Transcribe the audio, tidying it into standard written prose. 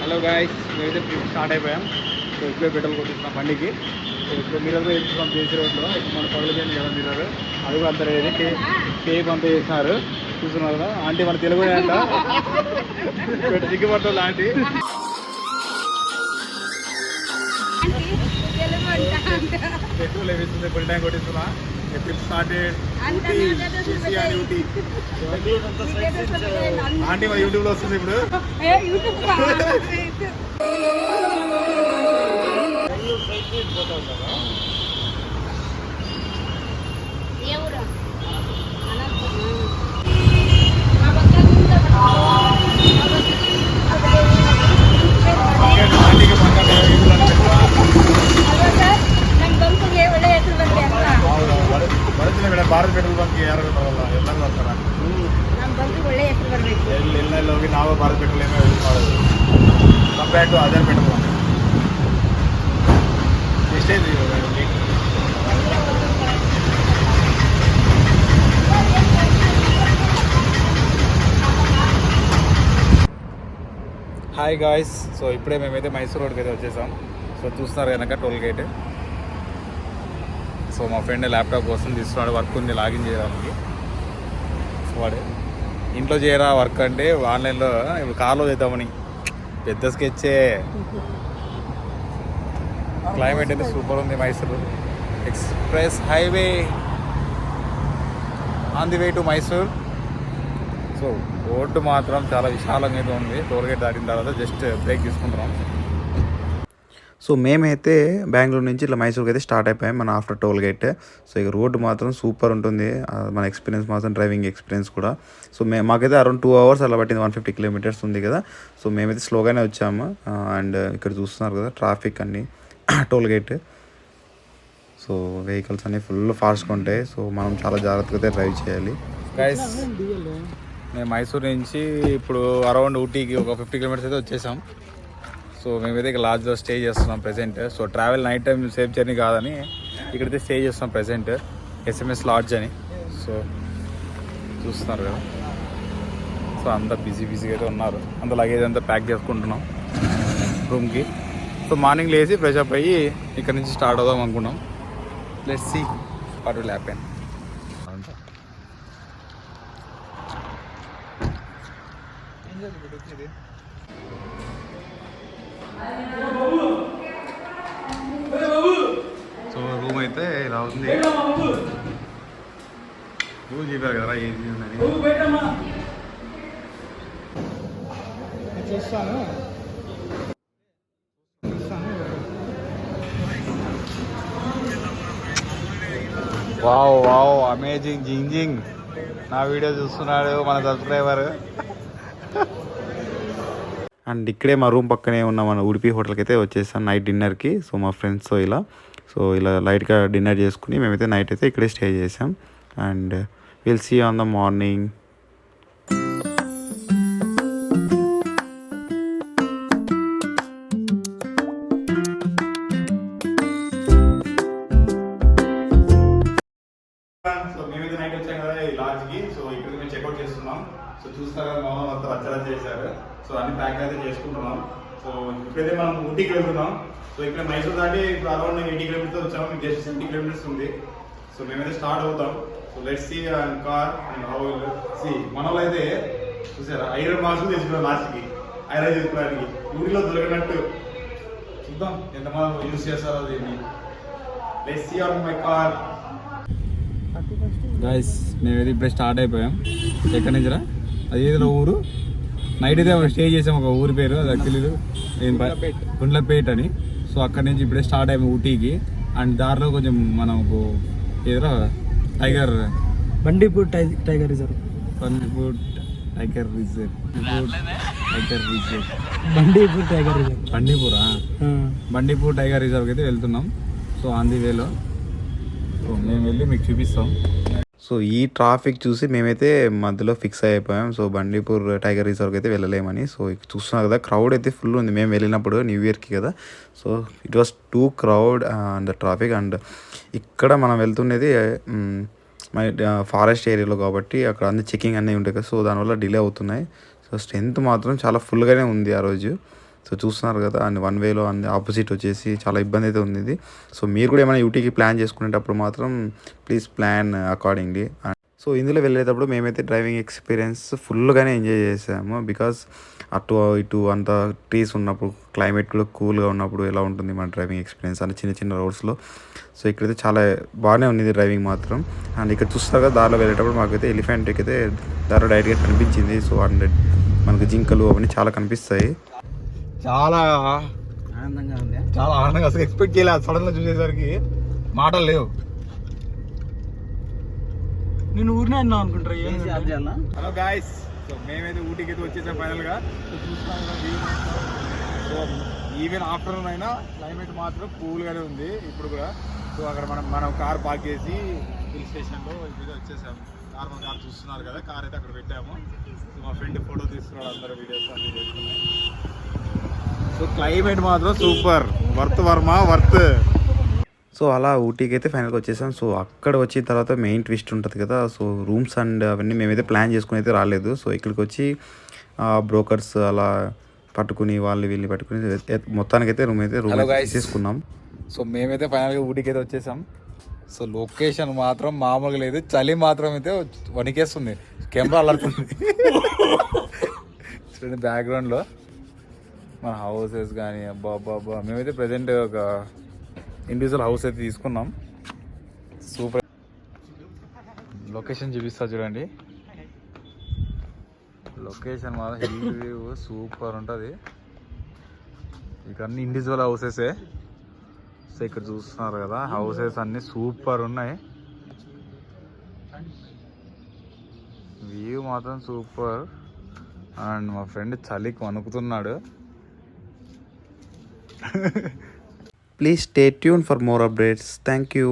Hello guys, మేమైతే trip start అయిపోయాం. So ఇప్పుడే పెట్రోల్ కొట్టిస్తున్నాం బండికి. సో ఇప్పుడు మిర్రర్ వేస్తున్నాం జేసీ రోడ్లో. ఇప్పుడు మన పగలు చేయండి కదా మిర్రర్, అది కూడా అంతా లేదు. టేప్ అంతా చేసినారు, చూస్తున్నారు కదా. ఆంటీ మన తెలుగు అంట సిగ్గుపడుతుంది ఆంటీ. పెట్రోల్ వేస్తుంది, ఫుల్ ట్యాంక్ కొట్టిస్తున్నా. Trip started. ఆంటీ మన యూట్యూబ్లో వస్తుంది ఇప్పుడు. ಭಾರತ್ ಪೆಟ್ರೋಲ್ ಬಂಕ್ ಯಾರು ಬರಲ್ಲ, ಎಲ್ಲರೂ ಬರ್ತಾರ. ಎಲ್ಲ ಹೋಗಿ ನಾವು ಭಾರತ್ ಪೆಟ್ರೋಲ್ ಏನೋ ಯೂಸ್ ಮಾಡೋದು compare to other petrol bunk. ಎಷ್ಟೇ ಇದೆ ಇವಾಗ? హాయ్ గాయ్స్, సో ఇప్పుడే మేమైతే మైసూర్ రోడ్కి అయితే వచ్చేసాం. సో చూస్తున్నారు కనుక టోల్ గేట్. సో మా ఫ్రెండ్ ల్యాప్టాప్ కోసం తీసుకున్నాడు, వర్క్ ఉంది లాగిన్ చేయడానికి. సో వాడే ఇంట్లో చేయరా వర్క్ అంటే ఆన్లైన్లో ఇప్పుడు కార్లో చేద్దామని. పెద్ద స్కెచ్చే. క్లైమేట్ అయితే సూపర్ ఉంది. Mysuru express highway on the way to Mysore. So road మాత్రం చాలా విశాలంగా అయితే ఉంది. టోల్ గేట్ దాటిన తర్వాత జస్ట్ బ్రేక్ తీసుకుంటున్నాం. సో మేమైతే బెంగళూరు నుంచి ఇట్లా మైసూర్కి అయితే స్టార్ట్ అయిపోయాం మన ఆఫ్టర్ టోల్ గేట్. సో ఇక రోడ్డు మాత్రం సూపర్ ఉంటుంది. మన ఎక్స్పీరియన్స్ మాత్రం డ్రైవింగ్ ఎక్స్పీరియన్స్ కూడా. సో మాకైతే అరౌండ్ 2 hours అలా పట్టింది. 150 kilometers ఉంది కదా. సో మేమైతే స్లోగానే వచ్చాము. అండ్ ఇక్కడ చూస్తున్నారు కదా ట్రాఫిక్ అన్నీ టోల్ గేట్. సో వెహికల్స్ అన్నీ ఫుల్ ఫాస్ట్గా ఉంటాయి. సో మనం చాలా జాగ్రత్తగా డ్రైవ్ చేయాలి. గైస్, మేము మైసూర్ నుంచి ఇప్పుడు అరౌండ్ ఊటీకి ఒక 50 kilometers అయితే వచ్చేసాం. సో మేమైతే ఇక లాడ్జ్లో స్టే చేస్తున్నాం present. So travel night time safe journey కాదని ఇక్కడైతే స్టే చేస్తున్నాం ప్రెజెంట్. SMS లాడ్జ్ అని. సో చూస్తున్నారు కదా. సో అంతా బిజీగా అయితే ఉన్నారు. అంత లగేజ్ అంతా ప్యాక్ చేసుకుంటున్నాం రూమ్కి. సో మార్నింగ్ లేచి ఫ్రెష్ అప్ అయ్యి ఇక్కడ నుంచి స్టార్ట్ అవుదాం అనుకున్నాం. Let's see what will happen. So room అయితే ఇలా ఉంది. రూమ్ చెప్పారు కదా ఏది ఉందని. వావ్ వావ్, అమేజింగ్ జింజింగ్. నా వీడియో చూస్తున్నాడు మన సబ్స్క్రైబర్. అండ్ ఇక్కడే మా రూమ్ పక్కనే ఉన్న మన ఉడిపి హోటల్కి అయితే వచ్చేసాం నైట్ డిన్నర్కి. సో మా ఫ్రెండ్స్తో ఇలా లైట్గా డిన్నర్ చేసుకుని మేమైతే నైట్ అయితే ఇక్కడే స్టే చేసాం. And will see on the morning. So మేమైతే నైట్ వచ్చాం కదా ఈ లాడ్జ్కి. సో ఇక్కడ మేము చెక్అవుట్ చేస్తున్నాం. సో చూస్తారా మా మొత్తం రచ్చరచ్చ చేశారు. సో అన్ని ప్యాక్ అయితే చేసుకుంటున్నాం. సో ఇప్పుడైతే మనం ఊటీకి వెళ్తున్నాం. సో ఇక్కడ మైసూర్ దాటి ఇప్పుడు అరౌండ్ 80 kilometers వచ్చాము. మీకు జస్ట్ 70 kilometers ఉంది. సో మేమైతే స్టార్ట్ అవుతాం. So let's see and car and how will see. మన వాళ్ళు అయితే చూసారా ఐరన్ బాక్స్ తెచ్చుకున్నాం లాస్ట్కి. ఐరన్ చేసుకోవడానికి ఊరిలో దొరికినట్టు. చూద్దాం ఎంతమంది యూజ్ చేస్తారో దీన్ని. Let's see on my car. Guys, మేమైతే ఇప్పుడే స్టార్ట్ అయిపోయాం. ఎక్కడి నుంచిరా? అది ఏదో ఊరు. నైట్ అయితే స్టే చేసాం ఒక ఊరి పేరు, అది యాక్చువల్లీ గుండ్లపేట్ అని. సో అక్కడి నుంచి ఇప్పుడే స్టార్ట్ అయ్యాము ఊటీకి. అండ్ దారిలో కొంచెం మనకు ఏదో Bandipur tiger reserve. Bandipur tiger reserve. Bandipur tiger రిజర్వ్కి అయితే వెళ్తున్నాం. సో ఆన్ ది వేలో మేము వెళ్ళి మీకు చూపిస్తాం. సో ఈ ట్రాఫిక్ చూసి మేమైతే మధ్యలో ఫిక్స్ అయిపోయాం. సో బండిపూర్ టైగర్ రిజర్వ్కి అయితే వెళ్ళలేమని. సో చూస్తున్నారు కదా క్రౌడ్ అయితే ఫుల్ ఉంది. మేము వెళ్ళినప్పుడు న్యూ ఇయర్కి కదా. So it was two crowd and traffic. And ఇక్కడ మనం వెళ్తున్నది ఫారెస్ట్ ఏరియాలో కాబట్టి అక్కడ అన్ని చెకింగ్ అన్నీ ఉంటాయి కదా. సో దానివల్ల డిలే అవుతున్నాయి. సో స్ట్రెంత్ మాత్రం చాలా ఫుల్గానే ఉంది ఆ రోజు. సో చూస్తున్నారు కదా అండ్ వన్ వేలో అండ్ ఆపోజిట్ వచ్చేసి చాలా ఇబ్బంది అయితే ఉంది ఇది. సో మీరు కూడా ఏమైనా యూటీకి ప్లాన్ చేసుకునేటప్పుడు మాత్రం ప్లీజ్ ప్లాన్ అకార్డింగ్లీ. సో ఇందులో వెళ్ళేటప్పుడు మేమైతే డ్రైవింగ్ ఎక్స్పీరియన్స్ ఫుల్గానే ఎంజాయ్ చేసాము. బికాస్ అటు ఇటు అంత ట్రీస్ ఉన్నప్పుడు క్లైమేట్ కూడా కూల్గా ఉన్నప్పుడు ఎలా ఉంటుంది మన డ్రైవింగ్ ఎక్స్పీరియన్స్ అని చిన్న చిన్న రోడ్స్లో. సో ఇక్కడైతే చాలా బాగానే ఉంది డ్రైవింగ్ మాత్రం. అండ్ ఇక్కడ చూస్తారు కదా దారిలో వెళ్ళేటప్పుడు మాకైతే ఎలిఫెంట్ అయితే దారిలో డైరెక్ట్గా కనిపించింది. సో అండ్ మనకు జింకలు అవన్నీ చాలా కనిపిస్తాయి. చాలా ఆనందంగా ఉంది. చాలా ఆనందంగా అసలు ఎక్స్పెక్ట్ చేయలేదు. సడన్గా చూసేసరికి మాటలు లేవు. నేను ఊరినే అన్నా అనుకుంటారా. హలో గాయస్, సో మేమైతే ఊటీకి అయితే వచ్చేసాం ఫైనల్గా. సో ఈవెన్ ఆఫ్టర్నూన్ అయినా క్లైమేట్ మాత్రం కూల్గానే ఉంది ఇప్పుడు కూడా. సో అక్కడ మనం కార్ పార్క్ చేసి హిల్ స్టేషన్లో ఇప్పుడు వచ్చేసాం. నార్మల్ కార్ చూస్తున్నారు కదా, కార్ అయితే అక్కడ పెట్టాము. సో మా ఫ్రెండ్ ఫోటో తీసుకున్నాడు, అందరూ వీడియోస్ అన్నీ చేసుకున్నాయి. సో క్లైమేట్ మాత్రం super, worth Varma worth. So అలా ఊటీకి అయితే ఫైనల్గా వచ్చేసాం. సో అక్కడ వచ్చిన తర్వాత మెయిన్ ట్విస్ట్ ఉంటుంది కదా. సో రూమ్స్ అండ్ అవన్నీ మేమైతే ప్లాన్ చేసుకుని అయితే రాలేదు. సో ఇక్కడికి వచ్చి బ్రోకర్స్ అలా పట్టుకుని వీళ్ళని పట్టుకుని మొత్తానికైతే రూమ్ తీసుకున్నాం. సో మేమైతే ఫైనల్గా ఊటీకి అయితే వచ్చేసాం. సో లొకేషన్ మాత్రం మామూలుగా లేదు, చలి మాత్రం అయితే వణికేస్తుంది, కెమెరా అలడుతుంది. చూడండి బ్యాక్గ్రౌండ్లో మన హౌసెస్ కానీ అబ్బా. మేమైతే ప్రజెంట్ ఒక ఇండివిజువల్ హౌస్ అయితే తీసుకున్నాం. సూపర్ లొకేషన్ చూపిస్తా చూడండి. లొకేషన్ మాత్రం హిల్ వ్యూ సూపర్ ఉంటుంది. ఇక్కడ అన్ని ఇండివిజువల్ హౌసెసే. సో ఇక్కడ చూస్తున్నారు కదా, హౌసెస్ అన్నీ సూపర్ ఉన్నాయి. వ్యూ మాత్రం సూపర్. అండ్ మా ఫ్రెండ్ చలికి వణుకుతున్నాడు. Please stay tuned for more updates. Thank you.